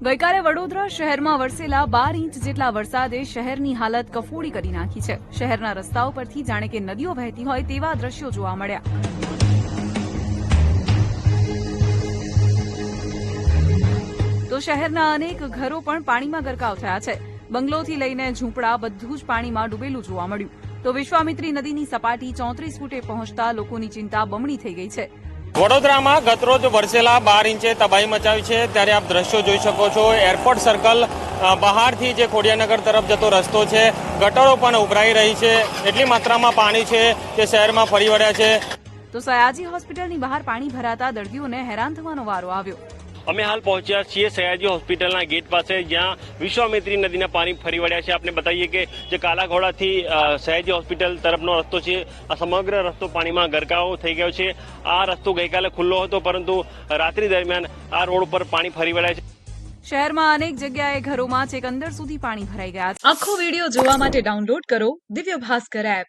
ગઈકાલે વડોદરા શહેરમાં વરસેલા 12 ઇંચ જેટલા વરસાદે શહેરની હાલત કફોડી કરી નાખી છે। શહેરના રસ્તાઓ પરથી જાણે કે નદીઓ વહેતી હોય તેવા દ્રશ્યો જોવા મળ્યા। તો શહેરના અનેક ઘરો પણ પાણીમાં ગરકાવ થયા છે। બંગલોથી લઈને ઝૂંપડા બધું જ પાણીમાં ડૂબેલું જોવા મળ્યું। તો વિશ્વામિત્રી નદીની સપાટી 34 ફૂટે પહોંચતા લોકોની ચિંતા બમણી થઈ ગઈ છે। વડોદરામાં ગતરોજ વરસેલા 12 ઇંચે તબાહી મચાવી છે, ત્યારે આપ દ્રશ્યો જોઈ શકો છો। એરપોર્ટ સર્કલ બહારથી જે ખોડિયાનગર તરફ જતો રસ્તો છે, ગટરો પણ ઉભરાઈ રહી છે। એટલી માત્રામાં પાણી છે કે શહેરમાં ફરી વળ્યા છે। તો સયાજી હોસ્પિટલની બહાર પાણી ભરાતા દર્દીઓને હેરાન થવાનો વારો આવ્યો। અમે હાલ પહોંચ્યા છીએ સયાજી હોસ્પિટલના ગેટ પાસે, જ્યાં વિશ્વામિત્રી નદીના પાણી ફરી વળ્યા છે। આપને બતાવીએ કે જે કાલાઘોડાથી સયાજી હોસ્પિટલ તરફનો રસ્તો છે, આ સમગ્ર રસ્તો પાણીમાં ગરકાવ થઈ ગયો છે। આ રસ્તો ગઈકાલે ખુલ્લો હતો, પરંતુ રાત્રિ દરમિયાન આ રોડ ઉપર પાણી ફરી વળ્યા છે। શહેરમાં અનેક જગ્યાએ ઘરોમાં છેક અંદર સુધી પાણી ભરાઈ ગયા છે। આખો વિડીયો જોવા માટે ડાઉનલોડ કરો દિવ્ય ભાસ્કર એપ।